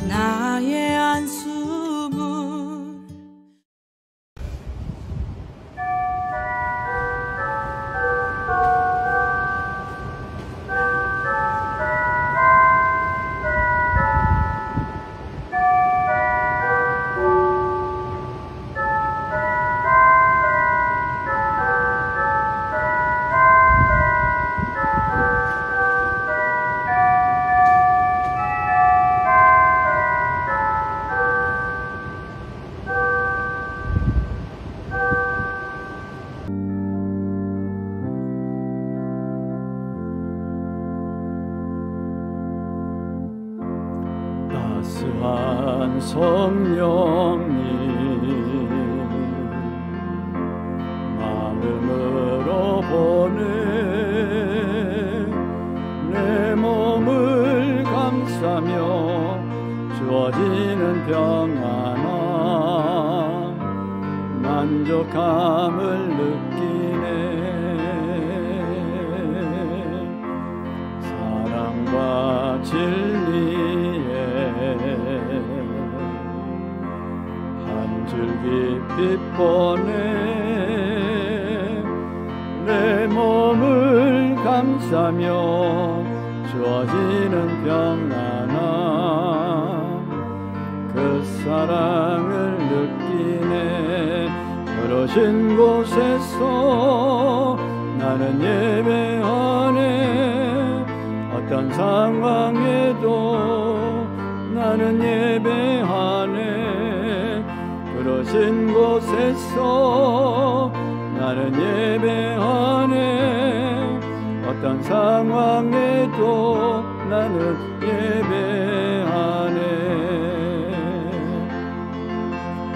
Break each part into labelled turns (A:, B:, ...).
A: 나의 안수문.
B: 따스한 성령님 마음으로 보내 내 몸을 감싸며 주어지는 평안함 만족함을 느끼네. 사랑과 진리에 한 줄기 빛보내 내 몸을 감싸며 주어지는 평안함 그 사랑을 느끼네. 부르신 곳에서 나는 예배하네. 어떤 상황에도 나는 예배하네. 부르신 곳에서 나는 예배하네. 어떤 상황에도 나는 예배하네.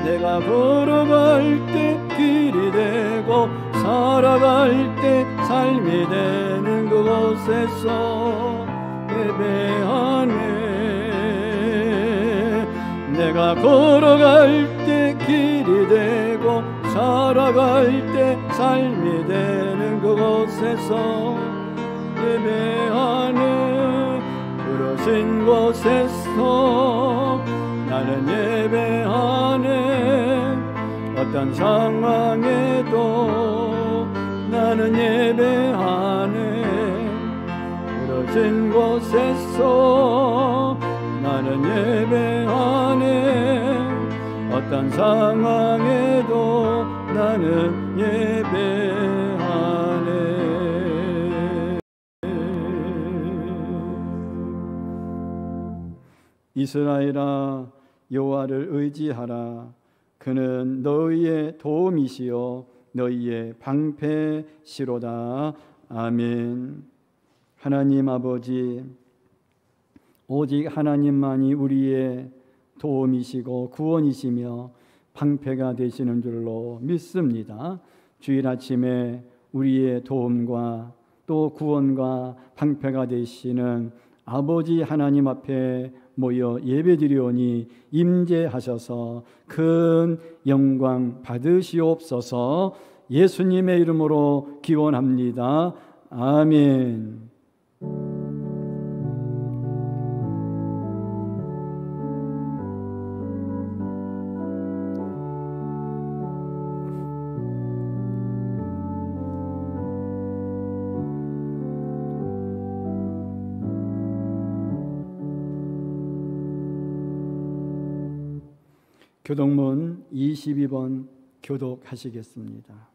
B: 내가 걸어갈 때 길이 되고 살아갈 때 삶이 되는 그곳에서 예배하네. 내가 걸어갈 때 길이 되고 살아갈 때 삶이 되는 그곳에서 예배하네. 부르신 곳에서 나는 예배하네. 어떤 상황에도 나는 예배하네. 부르신 곳에서 나는 예배하네. 어떤 상황에도 나는 예배하네. 이스라엘아 여호와를 의지하라. 그는 너희의 도움이시요 너희의 방패시로다. 아멘. 하나님 아버지, 오직 하나님만이 우리의 도움이시고 구원이시며 방패가 되시는 줄로 믿습니다. 주일 아침에 우리의 도움과 또 구원과 방패가 되시는 아버지 하나님 앞에 모여 예배드리오니 임재하셔서 큰 영광 받으시옵소서. 예수님의 이름으로 기원합니다. 아멘. 교독문 22번 교독하시겠습니다.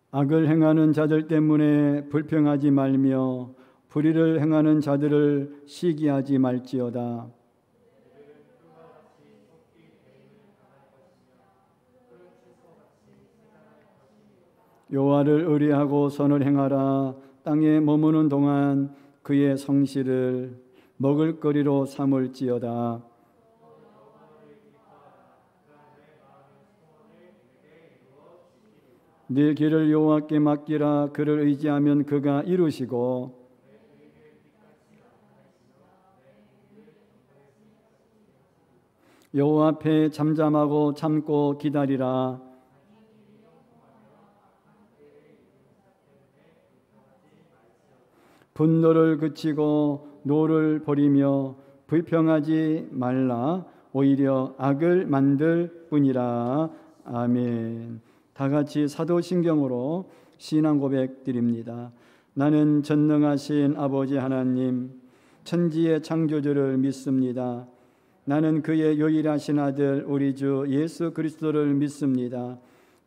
B: 악을 행하는 자들 때문에 불평하지 말며 불의를 행하는 자들을 시기하지 말지어다. 여호와를 의뢰하고 선을 행하라. 땅에 머무는 동안 그의 성실을 먹을거리로 삼을지어다. 네 길을 여호와께 맡기라. 그를 의지하면 그가 이루시고 여호와 앞에 잠잠하고 참고 기다리라. 분노를 그치고 노를 버리며 불평하지 말라. 오히려 악을 만들 뿐이라. 아멘. 다 같이 사도신경으로 신앙 고백 드립니다. 나는 전능하신 아버지 하나님, 천지의 창조주를 믿습니다. 나는 그의 유일하신 아들 우리 주 예수 그리스도를 믿습니다.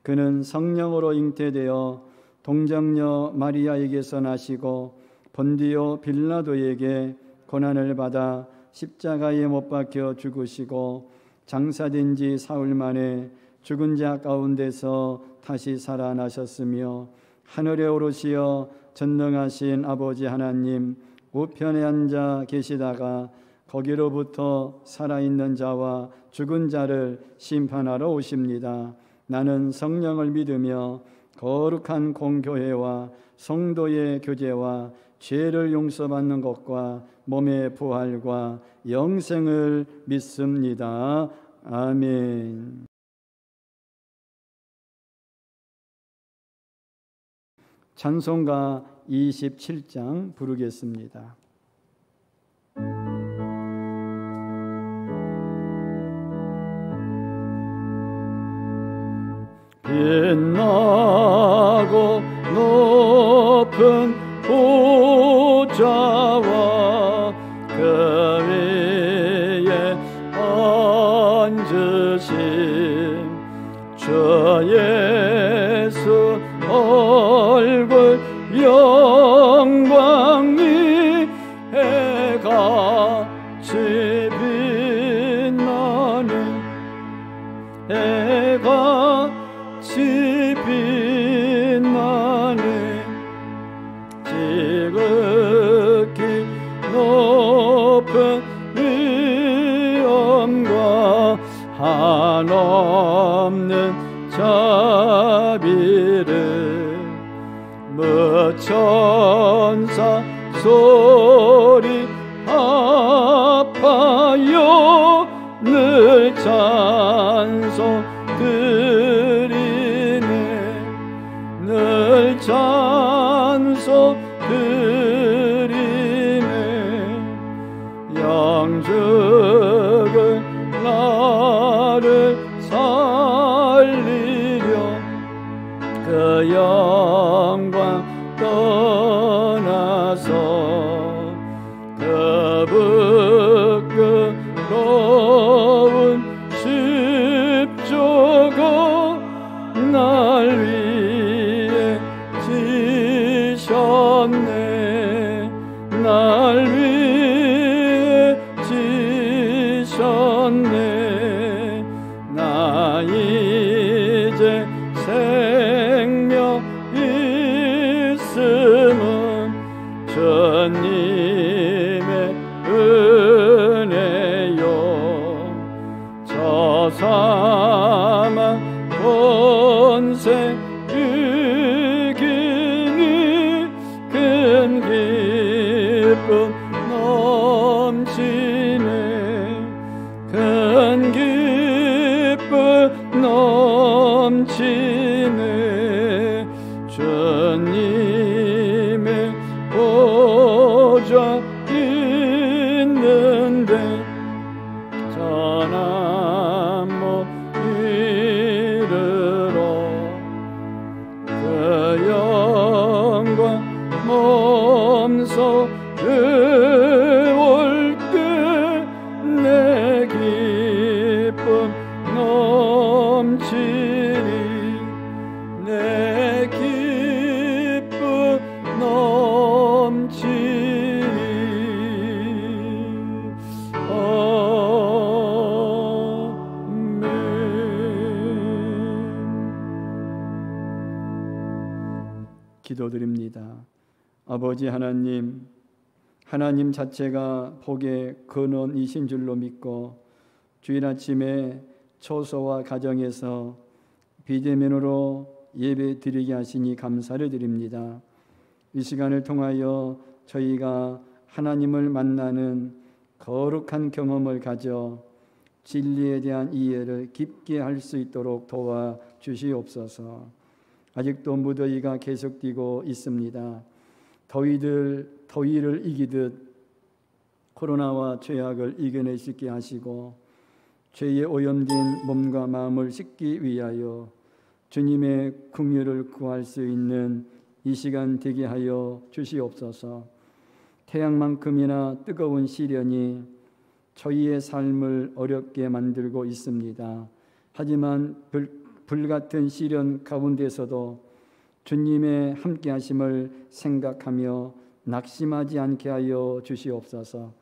B: 그는 성령으로 잉태되어 동정녀 마리아에게서 나시고 본디오 빌라도에게 고난을 받아 십자가에 못 박혀 죽으시고 장사된 지 사흘 만에 죽은 자 가운데서 다시 살아나셨으며 하늘에 오르시어 전능하신 아버지 하나님 우편에 앉아 계시다가 거기로부터 살아있는 자와 죽은 자를 심판하러 오십니다. 나는 성령을 믿으며 거룩한 공교회와 성도의 교제와 죄를 용서받는 것과 몸의 부활과 영생을 믿습니다. 아멘. 찬송가 27장 부르겠습니다. 빛나고 높은 보좌와 그 위에 앉으신 주 예수 얼굴 영광이 해같이 빛나는 해같이 빛나네. 지극히 높은 위엄과 한없는 자비를 무천사 소리 합하여 늘 찬송 드리네. 늘 찬송 드리네. 영죽을 나를 살리려 그 영광 떠나서 그 부끄러운 십자가 날 위해 지셨네. 날 위해 지셨네. 나 이제 생명 있음은 주님의 은혜요. 저 사망 권세 이기니 큰 기쁨 넘치네. 큰 기쁨 넘치네. 주님의 보좌 있는데 전함 못 이르러 그 영광 몸소 배울 때 내 기쁨 넘치리. 내 기쁨 넘치리. 아멘. 기도드립니다. 아버지 하나님, 하나님 자체가 복의 근원이신 줄로 믿고 주일 아침에 초소와 가정에서 비대면으로 예배 드리게 하시니 감사를 드립니다. 이 시간을 통하여 저희가 하나님을 만나는 거룩한 경험을 가져 진리에 대한 이해를 깊게 할 수 있도록 도와주시옵소서. 아직도 무더위가 계속되고 있습니다. 더위를 이기듯 코로나와 죄악을 이겨낼 수 있게 하시고 죄에 오염된 몸과 마음을 씻기 위하여 주님의 긍휼을 구할 수 있는 이 시간 되게 하여 주시옵소서. 태양만큼이나 뜨거운 시련이 저희의 삶을 어렵게 만들고 있습니다. 하지만 불같은 시련 가운데서도 주님의 함께하심을 생각하며 낙심하지 않게 하여 주시옵소서.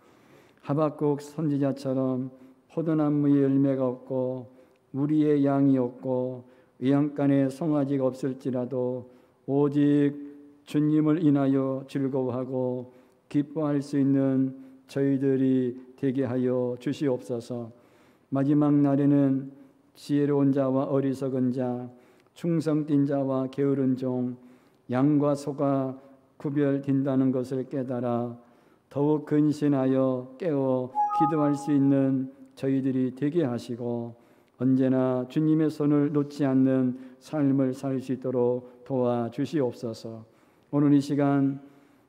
B: 하박국 선지자처럼 포도나무에 열매가 없고 우리의 양이 없고 외양간에 송아지가 없을지라도 오직 주님을 인하여 즐거워하고 기뻐할 수 있는 저희들이 되게 하여 주시옵소서. 마지막 날에는 지혜로운 자와 어리석은 자, 충성된 자와 게으른 종, 양과 소가 구별된다는 것을 깨달아 더욱 근신하여 깨어 기도할 수 있는 저희들이 되게 하시고 언제나 주님의 손을 놓지 않는 삶을 살 수 있도록 도와주시옵소서. 오늘 이 시간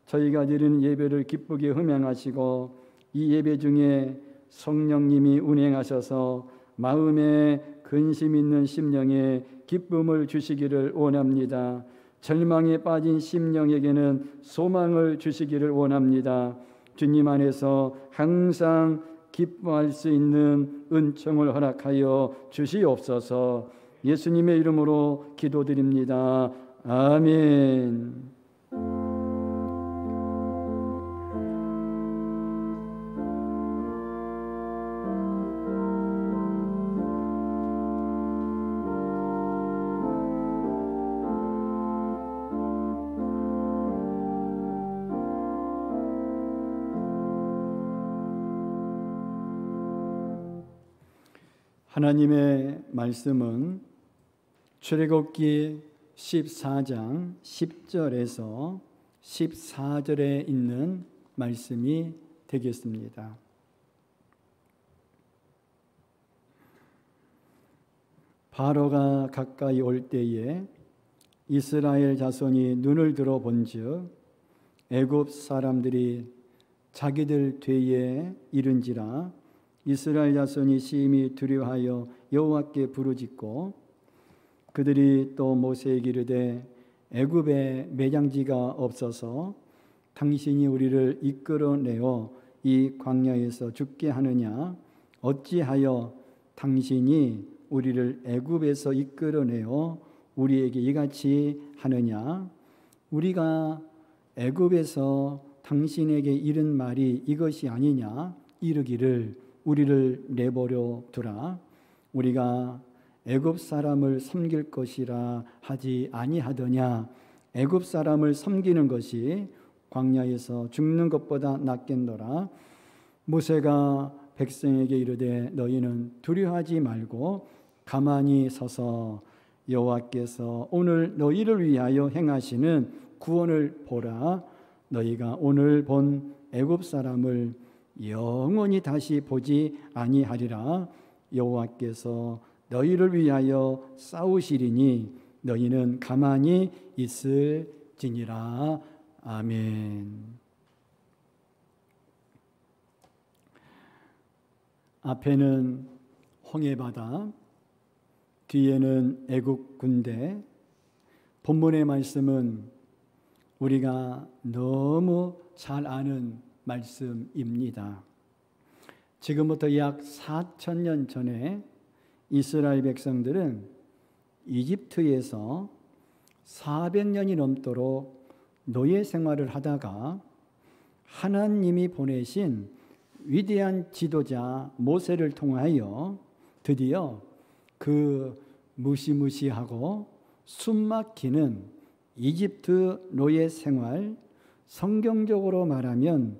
B: 저희가 드리는 예배를 기쁘게 흥행하시고 이 예배 중에 성령님이 운행하셔서 마음에 근심 있는 심령에 기쁨을 주시기를 원합니다. 절망에 빠진 심령에게는 소망을 주시기를 원합니다. 주님 안에서 항상 기뻐할 수 있는 은총을 허락하여 주시옵소서. 예수님의 이름으로 기도드립니다. 아멘. 하나님의 말씀은 출애굽기 14장 10절에서 14절에 있는 말씀이 되겠습니다. 바로가 가까이 올 때에 이스라엘 자손이 눈을 들어 본즉 애굽 사람들이 자기들 뒤에 이른지라 이스라엘 자손이 심히 두려워하여 여호와께 부르짖고 그들이 또 모세에게 이르되 애굽에 매장지가 없어서 당신이 우리를 이끌어내어 이 광야에서 죽게 하느냐 어찌하여 당신이 우리를 애굽에서 이끌어내어 우리에게 이같이 하느냐 우리가 애굽에서 당신에게 이른 말이 이것이 아니냐 이르기를 우리를 내버려 두라 우리가 애굽 사람을 섬길 것이라 하지 아니하더냐 애굽 사람을 섬기는 것이 광야에서 죽는 것보다 낫겠노라. 모세가 백성에게 이르되 너희는 두려워하지 말고 가만히 서서 여호와께서 오늘 너희를 위하여 행하시는 구원을 보라. 너희가 오늘 본 애굽 사람을 영원히 다시 보지 아니하리라. 여호와께서 너희를 위하여 싸우시리니 너희는 가만히 있을지니라. 아멘. 앞에는 홍해바다, 뒤에는 애국 군대. 본문의 말씀은 우리가 너무 잘 아는 말씀입니다. 지금부터 약 4,000년 전에 이스라엘 백성들은 이집트에서 400년이 넘도록 노예 생활을 하다가 하나님이 보내신 위대한 지도자 모세를 통하여 드디어 그 무시무시하고 숨막히는 이집트 노예 생활, 성경적으로 말하면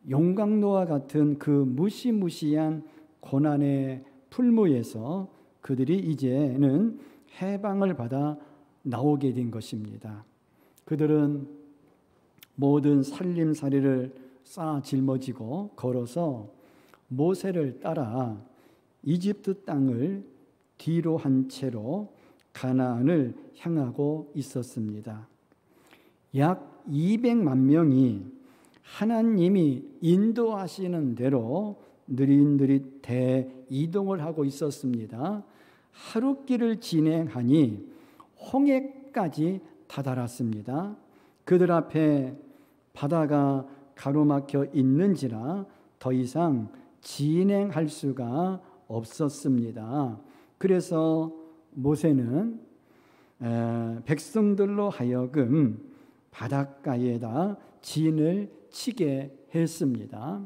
B: 용광로와 같은 그 무시무시한 고난의 풀무에서 그들이 이제는 해방을 받아 나오게 된 것입니다. 그들은 모든 살림살이를 쌓아 짊어지고 걸어서 모세를 따라 이집트 땅을 뒤로 한 채로 가나안을 향하고 있었습니다. 약 200만 명이 하나님이 인도하시는 대로 느릿느릿 대이동을 하고 있었습니다. 하룻길을 진행하니 홍해까지 다다랐습니다. 그들 앞에 바다가 가로막혀 있는지라 더 이상 진행할 수가 없었습니다. 그래서 모세는 백성들로 하여금 바닷가에다 진을 치게 했습니다.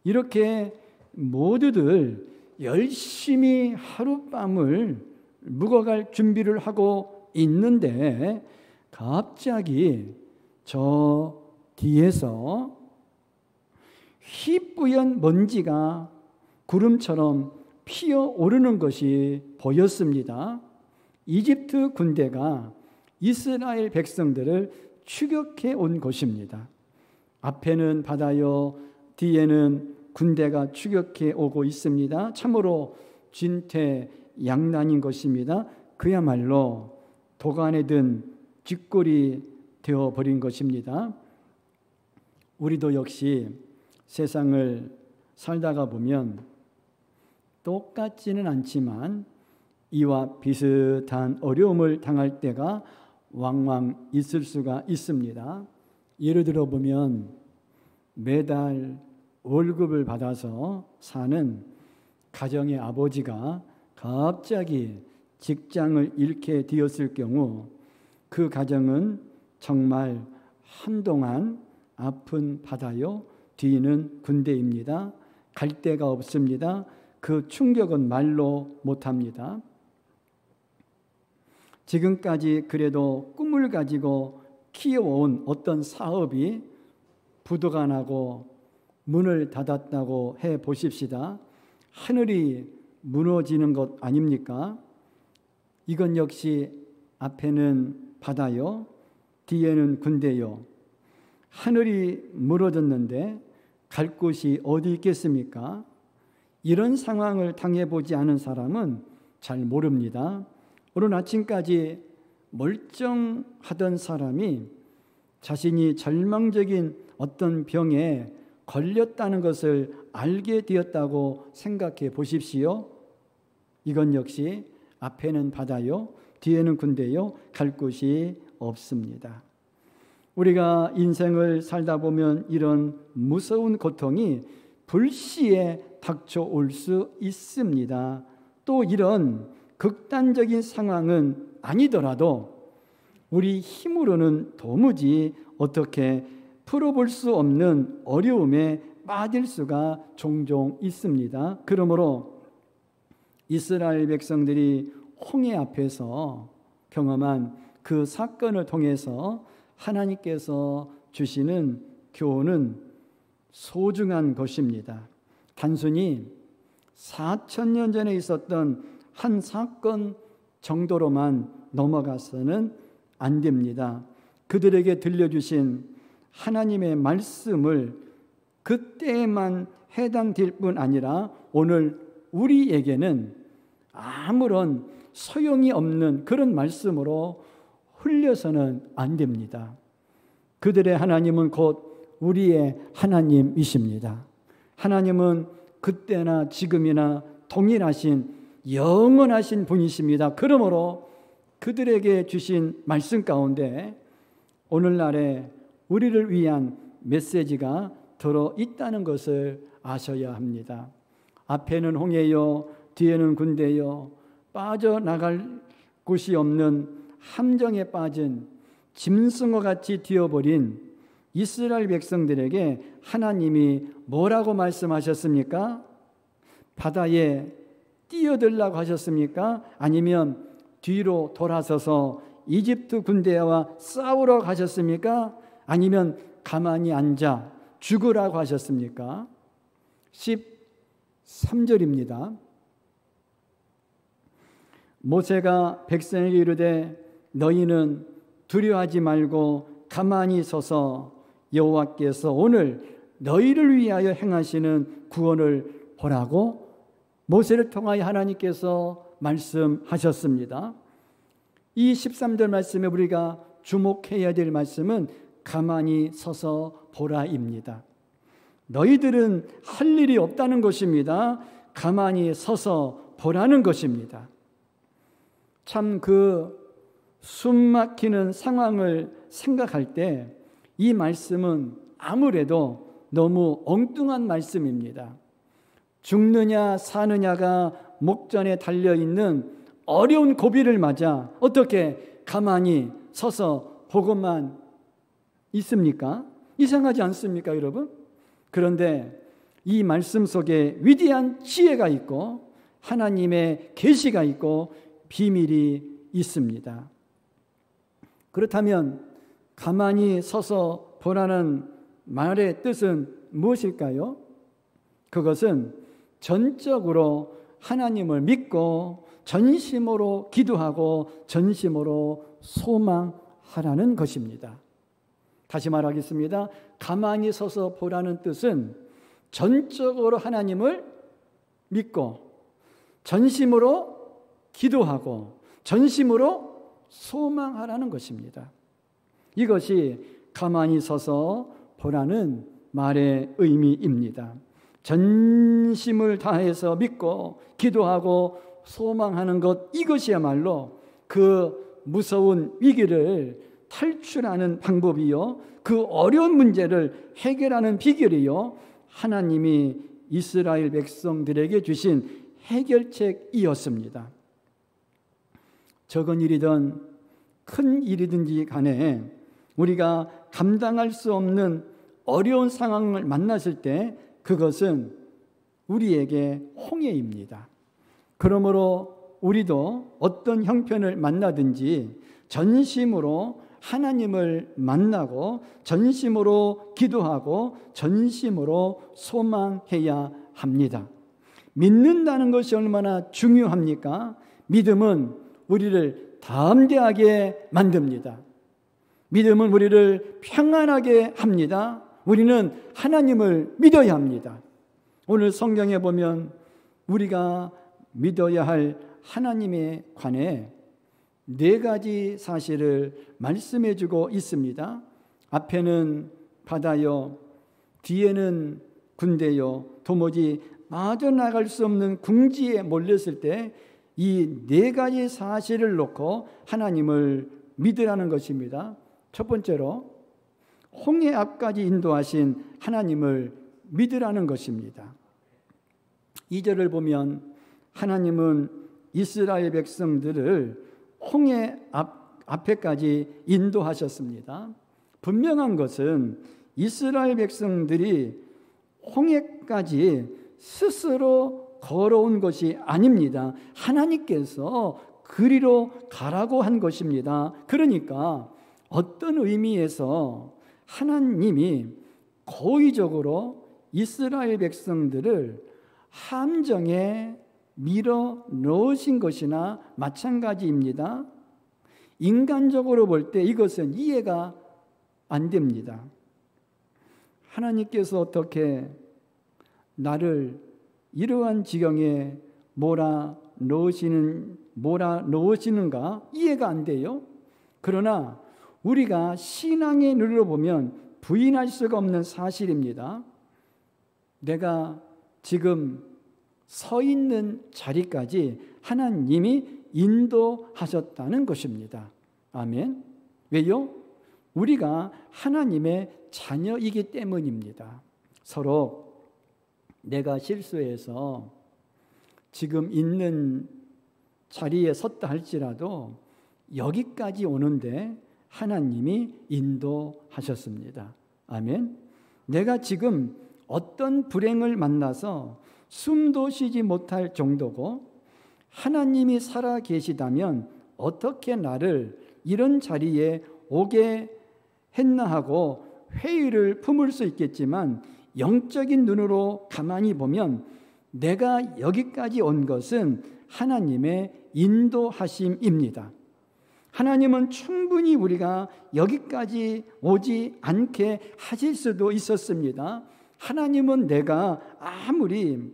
B: 이렇게 모두들 열심히 하룻밤을 묵어갈 준비를 하고 있는데 갑자기 저 뒤에서 희뿌연 먼지가 구름처럼 피어오르는 것이 보였습니다. 이집트 군대가 이스라엘 백성들을 추격해 온 것입니다. 앞에는 바다요, 뒤에는 군대가 추격해 오고 있습니다. 참으로 진퇴양난인 것입니다. 그야말로 도간에 든 쥐꼬리 되어버린 것입니다. 우리도 역시 세상을 살다가 보면 똑같지는 않지만 이와 비슷한 어려움을 당할 때가 왕왕 있을 수가 있습니다. 예를 들어 보면 매달 월급을 받아서 사는 가정의 아버지가 갑자기 직장을 잃게 되었을 경우 그 가정은 정말 한동안 아픈 바다요, 뒤는 군대입니다. 갈 데가 없습니다. 그 충격은 말로 못합니다. 지금까지 그래도 꿈을 가지고 키워온 어떤 사업이 부도가 나고 문을 닫았다고 해 보십시다. 하늘이 무너지는 것 아닙니까? 이건 역시 앞에는 바다요, 뒤에는 군대요. 하늘이 무너졌는데 갈 곳이 어디 있겠습니까? 이런 상황을 당해보지 않은 사람은 잘 모릅니다. 오늘 아침까지 멀쩡하던 사람이 자신이 절망적인 어떤 병에 걸렸다는 것을 알게 되었다고 생각해 보십시오. 이건 역시 앞에는 바다요, 뒤에는 군대요, 갈 곳이 없습니다. 우리가 인생을 살다 보면 이런 무서운 고통이 불시에 닥쳐올 수 있습니다. 또 이런 극단적인 상황은 아니더라도 우리 힘으로는 도무지 어떻게 풀어볼 수 없는 어려움에 빠질 수가 종종 있습니다. 그러므로 이스라엘 백성들이 홍해 앞에서 경험한 그 사건을 통해서 하나님께서 주시는 교훈은 소중한 것입니다. 단순히 4,000년 전에 있었던 한 사건 정도로만 넘어가서는 안 됩니다. 그들에게 들려주신 하나님의 말씀을 그때에만 해당될 뿐 아니라 오늘 우리에게는 아무런 소용이 없는 그런 말씀으로 흘려서는 안 됩니다. 그들의 하나님은 곧 우리의 하나님이십니다. 하나님은 그때나 지금이나 동일하신 영원하신 분이십니다. 그러므로 그들에게 주신 말씀 가운데 오늘날에 우리를 위한 메시지가 들어있다는 것을 아셔야 합니다. 앞에는 홍해요, 뒤에는 군대요, 빠져나갈 곳이 없는 함정에 빠진 짐승과 같이 되어버린 이스라엘 백성들에게 하나님이 뭐라고 말씀하셨습니까? 바다에 뛰어들라고 하셨습니까? 아니면 뒤로 돌아서서 이집트 군대와 싸우러 가셨습니까? 아니면 가만히 앉아 죽으라고 하셨습니까? 13절입니다. 모세가 백성에게 이르되 너희는 두려워하지 말고 가만히 서서 여호와께서 오늘 너희를 위하여 행하시는 구원을 보라고 모세를 통하여 하나님께서 말씀하셨습니다. 이 13절 말씀에 우리가 주목해야 될 말씀은 가만히 서서 보라입니다. 너희들은 할 일이 없다는 것입니다. 가만히 서서 보라는 것입니다. 참 숨 막히는 상황을 생각할 때 이 말씀은 아무래도 너무 엉뚱한 말씀입니다. 죽느냐 사느냐가 목전에 달려있는 어려운 고비를 맞아 어떻게 가만히 서서 보고만 있습니까? 이상하지 않습니까, 여러분? 그런데 이 말씀 속에 위대한 지혜가 있고 하나님의 계시가 있고 비밀이 있습니다. 그렇다면 가만히 서서 보라는 말의 뜻은 무엇일까요? 그것은 전적으로 하나님을 믿고 전심으로 기도하고 전심으로 소망하라는 것입니다. 다시 말하겠습니다. 가만히 서서 보라는 뜻은 전적으로 하나님을 믿고 전심으로 기도하고 전심으로 소망하라는 것입니다. 이것이 가만히 서서 보라는 말의 의미입니다. 전심을 다해서 믿고 기도하고 소망하는 것, 이것이야말로 그 무서운 위기를 탈출하는 방법이요, 그 어려운 문제를 해결하는 비결이요, 하나님이 이스라엘 백성들에게 주신 해결책이었습니다. 적은 일이든 큰 일이든지 간에 우리가 감당할 수 없는 어려운 상황을 만났을 때 그것은 우리에게 홍해입니다. 그러므로 우리도 어떤 형편을 만나든지 전심으로 하나님을 만나고 전심으로 기도하고 전심으로 소망해야 합니다. 믿는다는 것이 얼마나 중요합니까? 믿음은 우리를 담대하게 만듭니다. 믿음은 우리를 평안하게 합니다. 우리는 하나님을 믿어야 합니다. 오늘 성경에 보면 우리가 믿어야 할 하나님에 관해 4가지 사실을 말씀해 주고 있습니다. 앞에는 바다요, 뒤에는 군대요, 도무지 빠져나갈 수 없는 궁지에 몰렸을 때 이 4가지 사실을 놓고 하나님을 믿으라는 것입니다. 첫 번째로 홍해 앞까지 인도하신 하나님을 믿으라는 것입니다. 2절을 보면 하나님은 이스라엘 백성들을 홍해 앞에까지 인도하셨습니다. 분명한 것은 이스라엘 백성들이 홍해까지 스스로 걸어온 것이 아닙니다. 하나님께서 그리로 가라고 한 것입니다. 그러니까 어떤 의미에서 하나님이 고의적으로 이스라엘 백성들을 함정에 밀어 넣으신 것이나 마찬가지입니다. 인간적으로 볼 때 이것은 이해가 안 됩니다. 하나님께서 어떻게 나를 이러한 지경에 몰아 넣으시는가 이해가 안 돼요. 그러나 우리가 신앙의 눈으로 보면 부인할 수가 없는 사실입니다. 내가 지금 서 있는 자리까지 하나님이 인도하셨다는 것입니다. 아멘. 왜요? 우리가 하나님의 자녀이기 때문입니다. 서로 내가 실수해서 지금 있는 자리에 섰다 할지라도 여기까지 오는데 하나님이 인도하셨습니다. 아멘. 내가 지금 어떤 불행을 만나서 숨도 쉬지 못할 정도고 하나님이 살아 계시다면 어떻게 나를 이런 자리에 오게 했나 하고 회의를 품을 수 있겠지만 영적인 눈으로 가만히 보면 내가 여기까지 온 것은 하나님의 인도하심입니다. 하나님은 충분히 우리가 여기까지 오지 않게 하실 수도 있었습니다. 하나님은 내가 아무리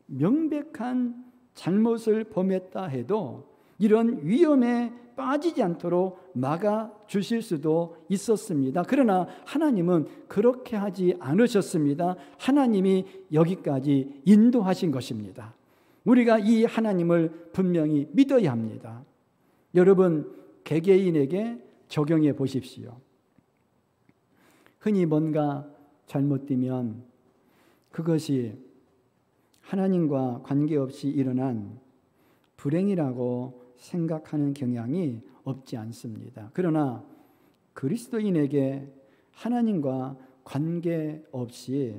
B: 명백한 잘못을 범했다 해도 이런 위험에 빠지지 않도록 막아주실 수도 있었습니다. 그러나 하나님은 그렇게 하지 않으셨습니다. 하나님이 여기까지 인도하신 것입니다. 우리가 이 하나님을 분명히 믿어야 합니다. 여러분, 개개인에게 적용해 보십시오. 흔히 뭔가 잘못되면 그것이 하나님과 관계없이 일어난 불행이라고 생각하는 경향이 없지 않습니다. 그러나 그리스도인에게 하나님과 관계없이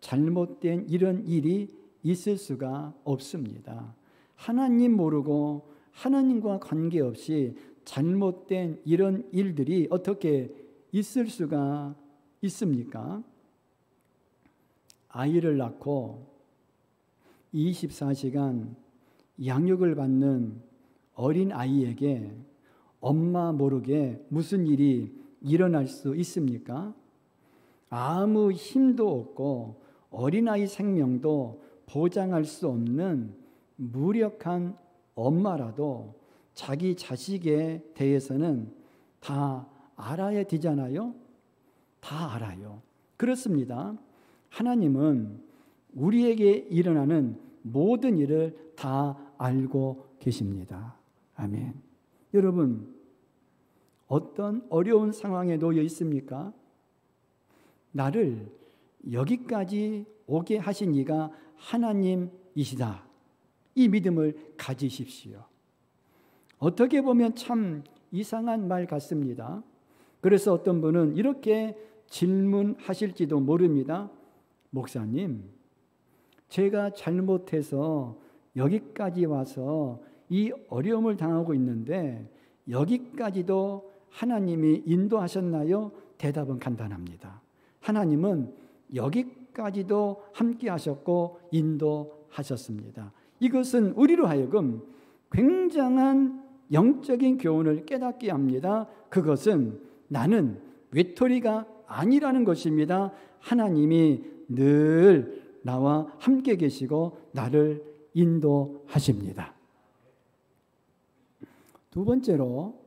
B: 잘못된 이런 일이 있을 수가 없습니다. 하나님 모르고 하나님과 관계없이 잘못된 이런 일들이 어떻게 있을 수가 있습니까? 아이를 낳고 24시간 양육을 받는 어린 아이에게 엄마 모르게 무슨 일이 일어날 수 있습니까? 아무 힘도 없고 어린아이 생명도 보장할 수 없는 무력한 엄마라도 자기 자식에 대해서는 다 알아야 되잖아요. 다 알아요. 그렇습니다. 하나님은 우리에게 일어나는 모든 일을 다 알고 계십니다. 아멘. 여러분, 어떤 어려운 상황에 놓여 있습니까? 나를 여기까지 오게 하신 이가 하나님이시다. 이 믿음을 가지십시오. 어떻게 보면 참 이상한 말 같습니다. 그래서 어떤 분은 이렇게 질문하실지도 모릅니다. 목사님, 제가 잘못해서 여기까지 와서 이 어려움을 당하고 있는데 여기까지도 하나님이 인도하셨나요? 대답은 간단합니다. 하나님은 여기까지도 함께 하셨고 인도하셨습니다. 이것은 우리로 하여금 굉장한 영적인 교훈을 깨닫게 합니다. 그것은 나는 외톨이가 아니라는 것입니다. 하나님이 늘 나와 함께 계시고 나를 인도하십니다. 두 번째로,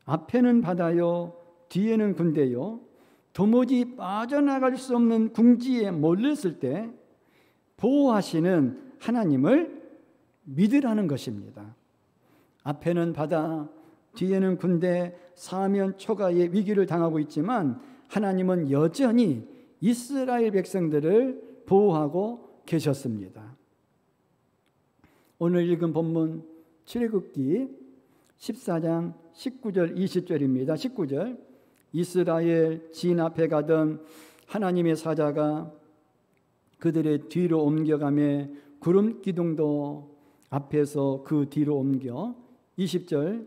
B: 앞에는 바다요, 뒤에는 군대요, 도무지 빠져나갈 수 없는 궁지에 몰렸을 때 보호하시는 하나님을 믿으라는 것입니다. 앞에는 바다, 뒤에는 군대, 사면 초가의 위기를 당하고 있지만 하나님은 여전히 이스라엘 백성들을 보호하고 계셨습니다. 오늘 읽은 본문 출애굽기 14장 19절 20절입니다. 19절, 이스라엘 진 앞에 가던 하나님의 사자가 그들의 뒤로 옮겨가며 구름 기둥도 앞에서 그 뒤로 옮겨. 20절,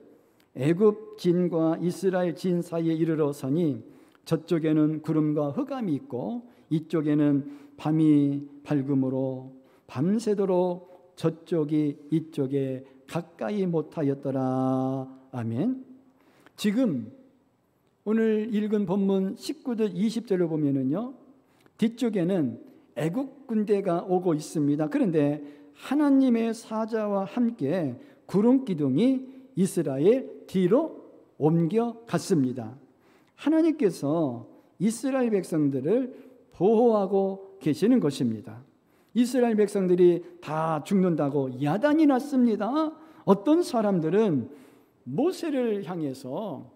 B: 애굽 진과 이스라엘 진 사이에 이르러 서니 저쪽에는 구름과 흑암이 있고 이쪽에는 밤이 밝음으로 밤새도록 저쪽이 이쪽에 가까이 못하였더라. 아멘. 지금 오늘 읽은 본문 19절 20절을 보면은요, 뒤쪽에는 애국 군대가 오고 있습니다. 그런데 하나님의 사자와 함께 구름 기둥이 이스라엘 뒤로 옮겨갔습니다. 하나님께서 이스라엘 백성들을 보호하고 계시는 것입니다. 이스라엘 백성들이 다 죽는다고 야단이 났습니다. 어떤 사람들은 모세를 향해서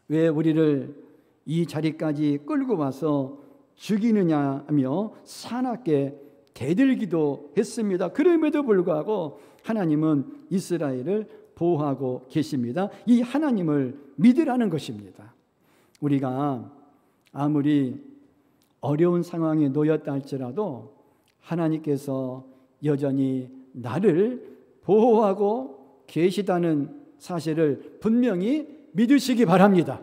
B: 왜 우리를 이 자리까지 끌고 와서 죽이느냐 하며 사납게 대들기도 했습니다. 그럼에도 불구하고 하나님은 이스라엘을 보호하고 계십니다. 이 하나님을 믿으라는 것입니다. 우리가 아무리 어려운 상황에 놓였다 할지라도 하나님께서 여전히 나를 보호하고 계시다는 사실을 분명히 믿으시기 바랍니다.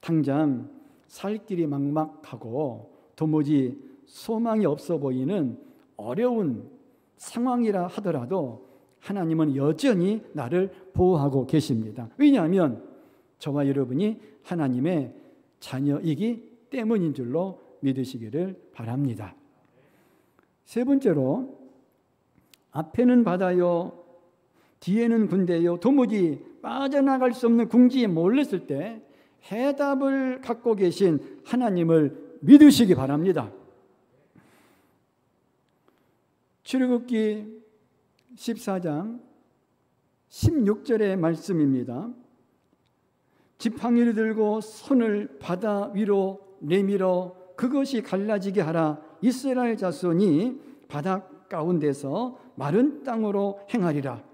B: 당장 살 길이 막막하고 도무지 소망이 없어 보이는 어려운 상황이라 하더라도 하나님은 여전히 나를 보호하고 계십니다. 왜냐하면 저와 여러분이 하나님의 자녀이기 때문인 줄로 믿으시기를 바랍니다. 세 번째로, 앞에는 바다요, 뒤에는 군대요, 도무지 빠져나갈 수 없는 궁지에 몰렸을 때 해답을 갖고 계신 하나님을 믿으시기 바랍니다. 출애굽기 14장 16절의 말씀입니다. 지팡이를 들고 손을 바다 위로 내밀어 그것이 갈라지게 하라. 이스라엘 자손이 바다 가운데서 마른 땅으로 행하리라.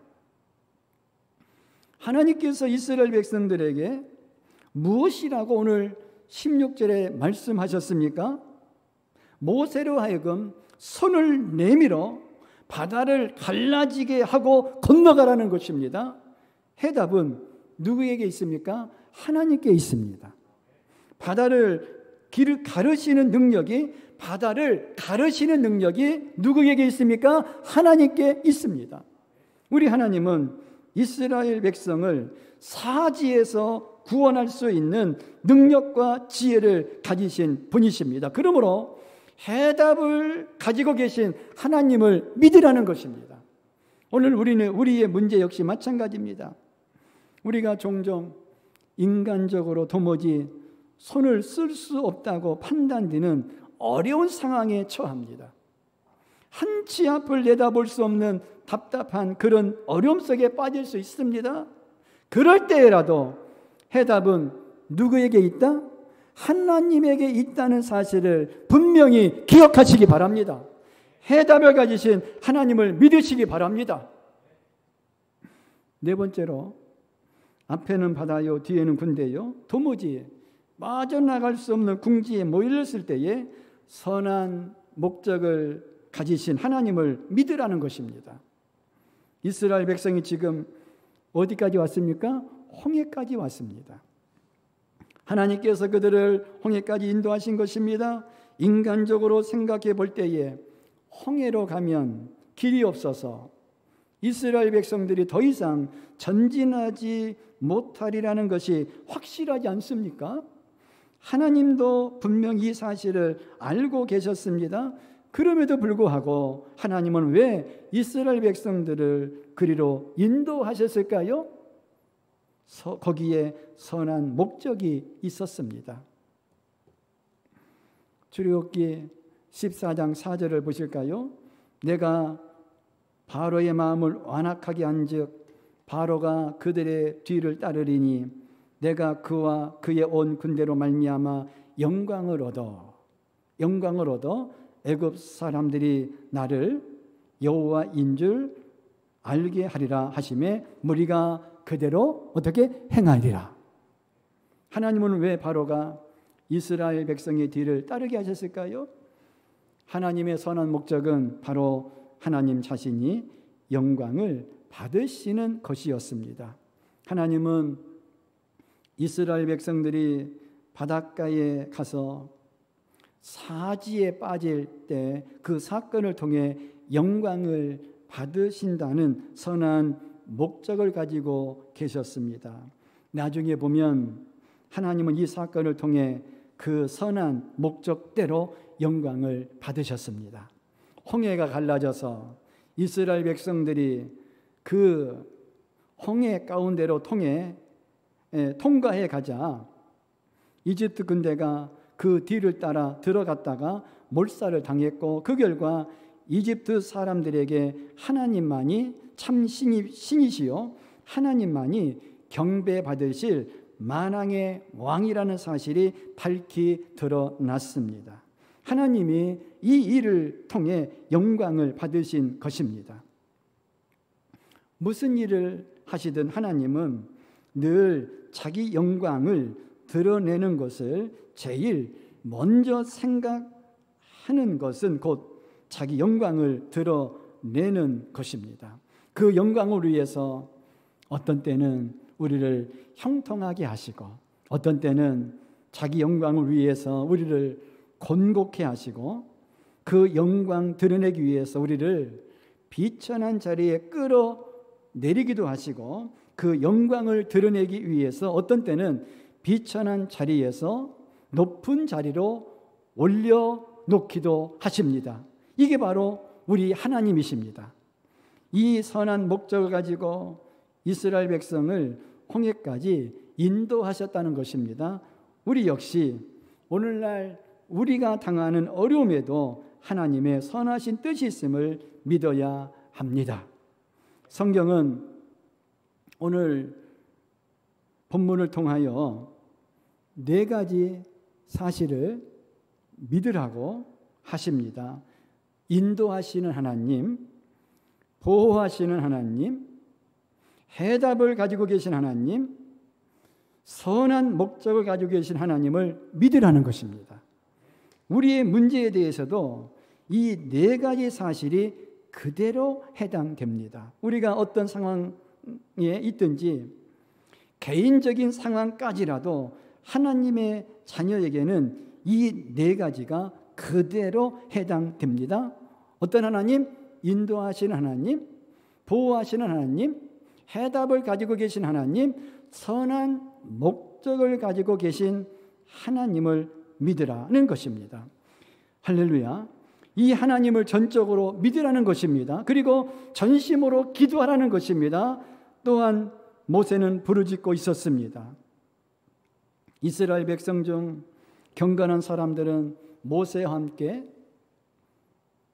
B: 하나님께서 이스라엘 백성들에게 무엇이라고 오늘 16절에 말씀하셨습니까? 모세로 하여금 손을 내밀어 바다를 갈라지게 하고 건너가라는 것입니다. 해답은 누구에게 있습니까? 하나님께 있습니다. 길을 가르시는 능력이, 바다를 가르시는 능력이 누구에게 있습니까? 하나님께 있습니다. 우리 하나님은 이스라엘 백성을 사지에서 구원할 수 있는 능력과 지혜를 가지신 분이십니다. 그러므로 해답을 가지고 계신 하나님을 믿으라는 것입니다. 오늘 우리의 문제 역시 마찬가지입니다. 우리가 종종 인간적으로 도무지 손을 쓸 수 없다고 판단되는 어려운 상황에 처합니다. 한치 앞을 내다볼 수 없는 답답한 그런 어려움 속에 빠질 수 있습니다. 그럴 때라도 해답은 누구에게 있다? 하나님에게 있다는 사실을 분명히 기억하시기 바랍니다. 해답을 가지신 하나님을 믿으시기 바랍니다. 네 번째로, 앞에는 바다요, 뒤에는 군대요, 도무지 빠져나갈 수 없는 궁지에 모였을 때에 선한 목적을 가지신 하나님을 믿으라는 것입니다. 이스라엘 백성이 지금 어디까지 왔습니까? 홍해까지 왔습니다. 하나님께서 그들을 홍해까지 인도하신 것입니다. 인간적으로 생각해 볼 때에 홍해로 가면 길이 없어서 이스라엘 백성들이 더 이상 전진하지 못하리라는 것이 확실하지 않습니까? 하나님도 분명히 이 사실을 알고 계셨습니다. 그럼에도 불구하고 하나님은 왜 이스라엘 백성들을 그리로 인도하셨을까요? 거기에 선한 목적이 있었습니다. 출애굽기 14장 4절을 보실까요? 내가 바로의 마음을 완악하게 한즉 바로가 그들의 뒤를 따르리니 내가 그와 그의 온 군대로 말미암아 영광을 얻어 애굽 사람들이 나를 여호와인 줄 알게 하리라 하시매 무리가 그대로 어떻게 행하리라. 하나님은 왜 바로가 이스라엘 백성의 뒤를 따르게 하셨을까요? 하나님의 선한 목적은 바로 하나님 자신이 영광을 받으시는 것이었습니다. 하나님은 이스라엘 백성들이 바닷가에 가서 사지에 빠질 때 그 사건을 통해 영광을 받으신다는 선한 목적을 가지고 계셨습니다. 나중에 보면 하나님은 이 사건을 통해 그 선한 목적대로 영광을 받으셨습니다. 홍해가 갈라져서 이스라엘 백성들이 그 홍해 가운데로 통과해 가자 이집트 군대가 그 뒤를 따라 들어갔다가 몰살을 당했고 그 결과 이집트 사람들에게 하나님만이 참 신이시요 하나님만이 경배받으실 만왕의 왕이라는 사실이 밝히 드러났습니다. 하나님이 이 일을 통해 영광을 받으신 것입니다. 무슨 일을 하시든 하나님은 늘 자기 영광을 드러내는 것을 제일 먼저 생각하는 것은 곧 자기 영광을 드러내는 것입니다. 그 영광을 위해서 어떤 때는 우리를 형통하게 하시고 어떤 때는 자기 영광을 위해서 우리를 곤곡해 하시고 그 영광 드러내기 위해서 우리를 비천한 자리에 끌어내리기도 하시고 그 영광을 드러내기 위해서 어떤 때는 비천한 자리에서 높은 자리로 올려놓기도 하십니다. 이게 바로 우리 하나님이십니다. 이 선한 목적을 가지고 이스라엘 백성을 홍해까지 인도하셨다는 것입니다. 우리 역시 오늘날 우리가 당하는 어려움에도 하나님의 선하신 뜻이 있음을 믿어야 합니다. 성경은 오늘 본문을 통하여 4가지 사실을 믿으라고 하십니다. 인도하시는 하나님, 보호하시는 하나님, 해답을 가지고 계신 하나님, 선한 목적을 가지고 계신 하나님을 믿으라는 것입니다. 우리의 문제에 대해서도 이 4가지 사실이 그대로 해당됩니다. 우리가 어떤 상황에 있든지 개인적인 상황까지라도 하나님의 자녀에게는 이 4가지가 그대로 해당됩니다. 어떤 하나님? 인도하시는 하나님, 보호하시는 하나님, 해답을 가지고 계신 하나님, 선한 목적을 가지고 계신 하나님을 믿으라는 것입니다. 할렐루야. 이 하나님을 전적으로 믿으라는 것입니다. 그리고 전심으로 기도하라는 것입니다. 또한 모세는 부르짖고 있었습니다. 이스라엘 백성 중 경건한 사람들은 모세와 함께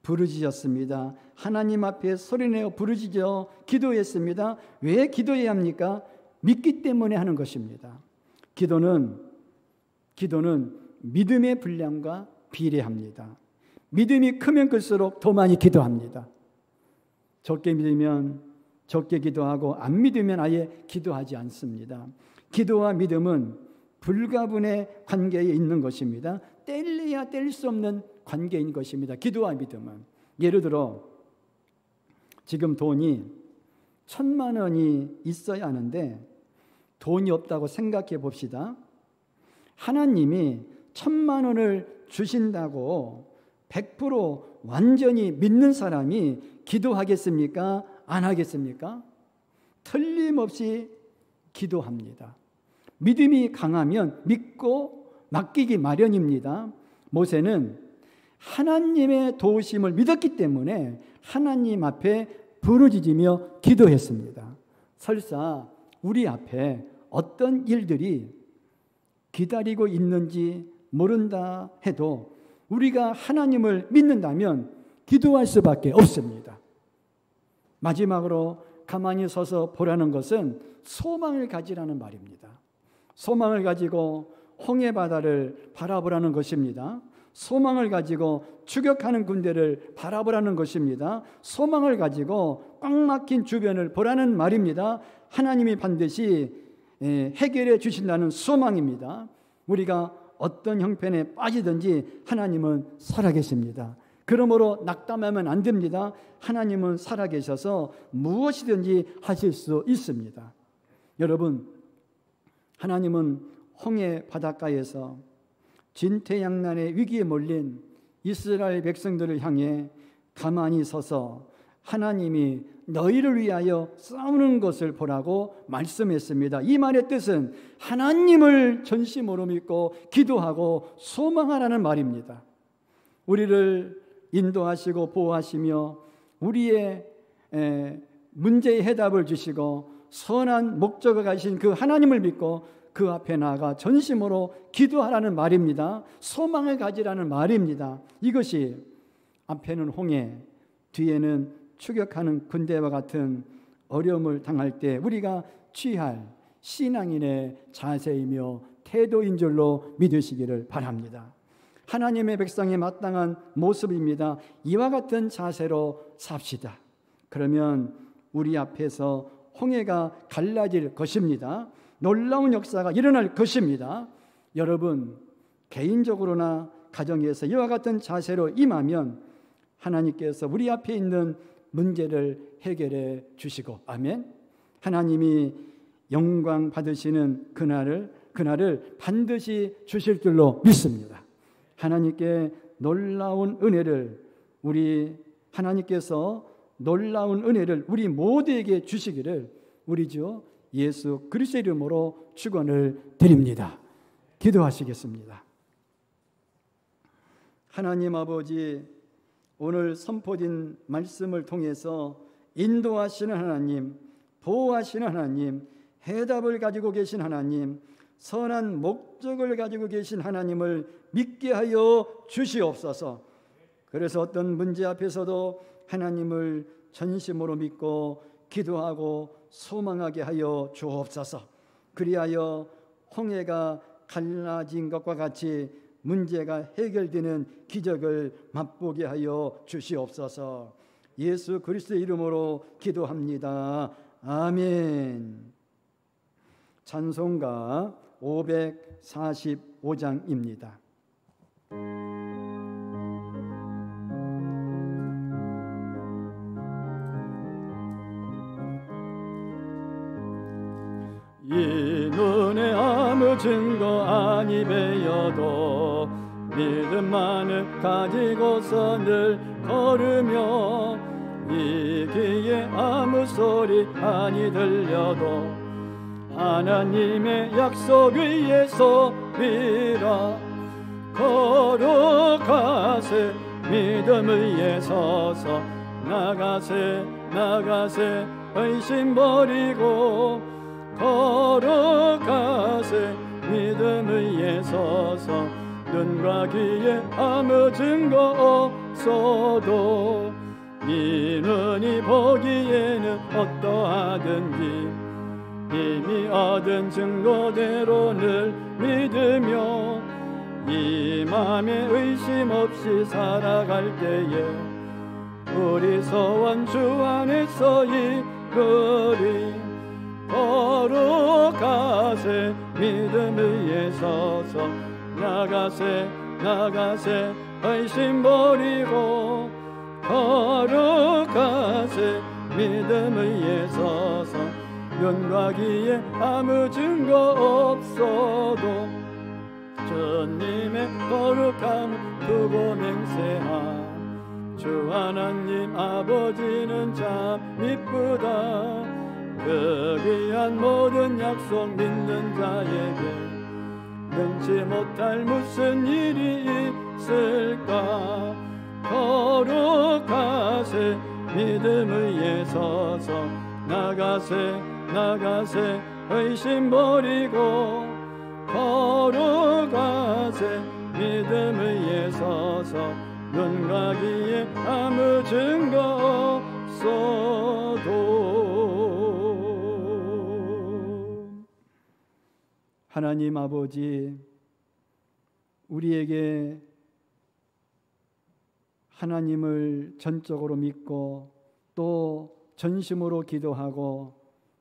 B: 부르짖었습니다. 하나님 앞에 소리내어 부르짖어 기도했습니다. 왜 기도해야 합니까? 믿기 때문에 하는 것입니다. 기도는 믿음의 분량과 비례합니다. 믿음이 크면 클수록 더 많이 기도합니다. 적게 믿으면 적게 기도하고 안 믿으면 아예 기도하지 않습니다. 기도와 믿음은 불가분의 관계에 있는 것입니다. 뗄래야 뗄 수 없는 관계인 것입니다. 기도와 믿음은. 예를 들어 지금 돈이 1,000만 원이 있어야 하는데 돈이 없다고 생각해 봅시다. 하나님이 1,000만 원을 주신다고 100% 완전히 믿는 사람이 기도하겠습니까? 안 하겠습니까? 틀림없이 기도합니다. 믿음이 강하면 믿고 맡기기 마련입니다. 모세는 하나님의 도우심을 믿었기 때문에 하나님 앞에 부르짖으며 기도했습니다. 설사 우리 앞에 어떤 일들이 기다리고 있는지 모른다 해도 우리가 하나님을 믿는다면 기도할 수밖에 없습니다. 마지막으로 가만히 서서 보라는 것은 소망을 가지라는 말입니다. 소망을 가지고 홍해 바다를 바라보라는 것입니다. 소망을 가지고 추격하는 군대를 바라보라는 것입니다. 소망을 가지고 꽉 막힌 주변을 보라는 말입니다. 하나님이 반드시 해결해 주신다는 소망입니다. 우리가 어떤 형편에 빠지든지 하나님은 살아계십니다. 그러므로 낙담하면 안 됩니다. 하나님은 살아계셔서 무엇이든지 하실 수 있습니다. 여러분, 하나님은 홍해 바닷가에서 진퇴양난의 위기에 몰린 이스라엘 백성들을 향해 가만히 서서 하나님이 너희를 위하여 싸우는 것을 보라고 말씀했습니다. 이 말의 뜻은 하나님을 전심으로 믿고 기도하고 소망하라는 말입니다. 우리를 인도하시고 보호하시며 우리의 문제의 해답을 주시고 선한 목적을 가지신 그 하나님을 믿고 그 앞에 나아가 전심으로 기도하라는 말입니다. 소망을 가지라는 말입니다. 이것이 앞에는 홍해, 뒤에는 추격하는 군대와 같은 어려움을 당할 때 우리가 취할 신앙인의 자세이며 태도인 줄로 믿으시기를 바랍니다. 하나님의 백성에 마땅한 모습입니다. 이와 같은 자세로 삽시다. 그러면 우리 앞에서 홍해가 갈라질 것입니다. 놀라운 역사가 일어날 것입니다. 여러분, 개인적으로나 가정에서 이와 같은 자세로 임하면 하나님께서 우리 앞에 있는 문제를 해결해 주시고, 아멘. 하나님이 영광 받으시는 그날을 반드시 주실 줄로 믿습니다. 하나님께 놀라운 은혜를 하나님께서 놀라운 은혜를 우리 모두에게 주시기를 우리 주 예수 그리스도의 이름으로 축원을 드립니다. 기도하시겠습니다. 하나님 아버지, 오늘 선포된 말씀을 통해서 인도하시는 하나님, 보호하시는 하나님, 해답을 가지고 계신 하나님, 선한 목적을 가지고 계신 하나님을 믿게 하여 주시옵소서. 그래서 어떤 문제 앞에서도 하나님을 전심으로 믿고 기도하고 소망하게 하여 주옵소서. 그리하여 홍해가 갈라진 것과 같이 문제가 해결되는 기적을 맛보게 하여 주시옵소서. 예수 그리스도의 이름으로 기도합니다. 아멘. 찬송가 545장입니다. 이 눈에 아무 증거 아니 배여도 믿음만을 가지고서 늘 걸으며 이 귀에 아무 소리 아니 들려도 하나님의 약속 위에 서리라. 걸어가세 믿음 위에 서서 나가세 나가세 의심 버리고 걸어가세 믿음 위에 서서 눈과 귀에 아무 증거 없어도 이 눈이 보기에는 어떠하든지 이미 얻은 증거대로 늘 믿으며 이 맘에 의심 없이 살아갈 때에 우리 소원 주 안에서 이루리. 걸어가세 믿음 위에 서서 나가세 나가세 의심 버리고 걸어가세 믿음 위에 서서 눈과 귀에 아무 증거 없어도 주님의 거룩함을 두고 맹세하. 주 하나님 아버지는 참 이쁘다. 그 귀한 모든 약속 믿는 자에게 능치 못할 무슨 일이 있을까. 걸어가세 믿음 위에 서서 나가세 나가세 의심 버리고 걸어가세 믿음 위에 서서 눈과 귀에 아무 증거 없어도. 하나님 아버지, 우리에게 하나님을 전적으로 믿고 또 전심으로 기도하고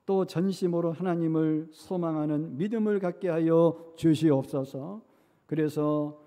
B: 또 전심으로 하나님을 소망하는 믿음을 갖게 하여 주시옵소서. 그래서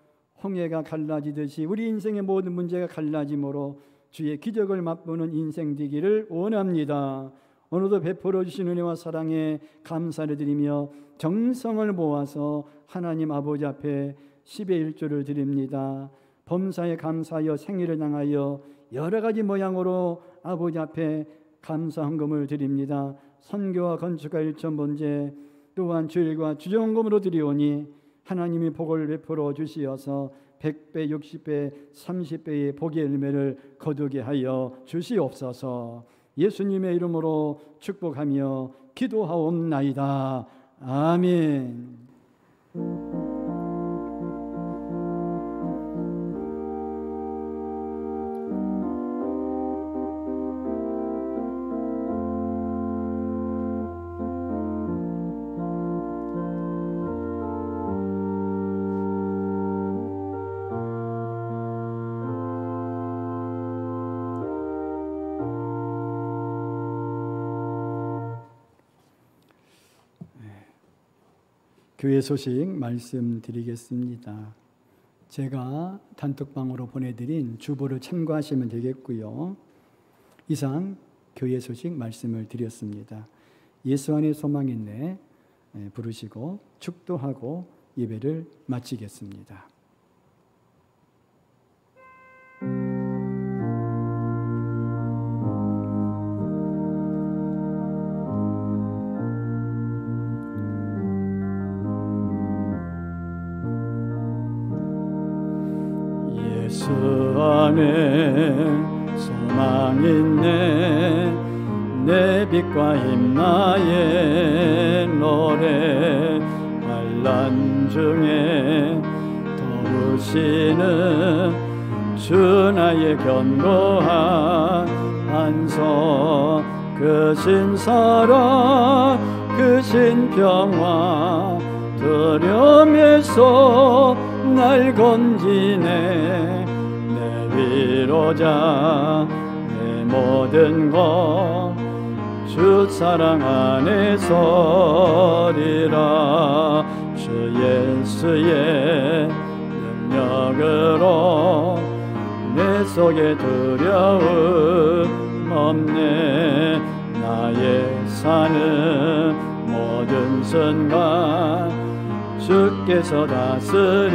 B: 홍해가 갈라지듯이 우리 인생의 모든 문제가 갈라짐으로 주의 기적을 맛보는 인생 되기를 원합니다. 오늘도 베풀어 주신 은혜와 사랑에 감사를 드리며 정성을 모아서 하나님 아버지 앞에 10의 1조를 드립니다. 범사에 감사하여 생일을 당하여 여러 가지 모양으로 아버지 앞에 감사 헌금을 드립니다. 선교와 건축과 일천번제 또한 주일과 주정금으로 드리오니 하나님이 복을 베풀어 주시어서 100배, 60배, 30배의 복의 열매를 거두게 하여 주시옵소서. 예수님의 이름으로 축복하며 기도하옵나이다. 아멘. 교회 소식 말씀드리겠습니다. 제가 단톡방으로 보내드린 주보를 참고하시면 되겠고요. 이상 교회 소식 말씀을 드렸습니다. 예수 안에 소망 있네 부르시고 축도하고 예배를 마치겠습니다. 예수 안에 소망 있네 내 빛과 힘 나의 노래 환난 중에 도우시는 주 나의 견고한 안소 크신 사랑 크신 평화 두려움에서 날 건지네 내 위로자 내 모든 것 주 사랑 안에서리라 주 예수의 능력으로 내 속에 두려움 없네 나의 사는 모든 순간 주께서 다스리시네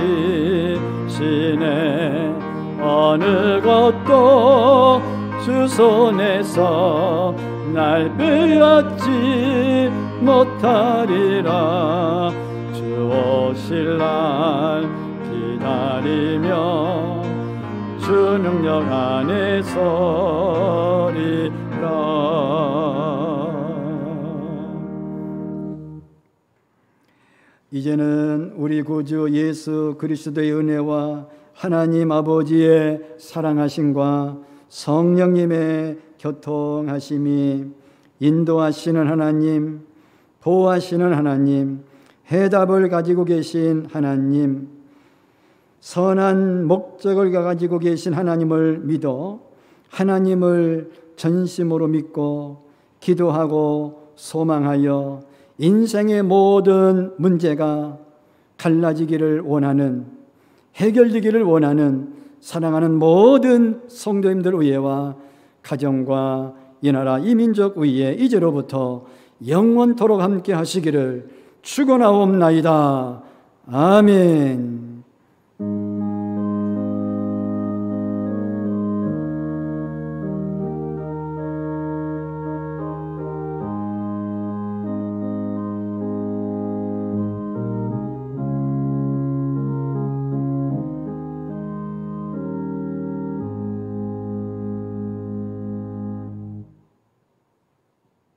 B: 어느 것도 주 손에서 날 빼앗지 못하리라 주 오실 날 기다리며 주 능력 안에 서리라. 이제는 우리 구주 예수 그리스도의 은혜와 하나님 아버지의 사랑하심과 성령님의 교통하심이 인도하시는 하나님, 보호하시는 하나님, 해답을 가지고 계신 하나님, 선한 목적을 가지고 계신 하나님을 믿어 하나님을 전심으로 믿고 기도하고 소망하여 인생의 모든 문제가 갈라지기를 원하는, 해결되기를 원하는 사랑하는 모든 성도님들 위에와 가정과 이 나라 이 민족 위에 이제로부터 영원토록 함께 하시기를 축원하옵나이다. 아멘.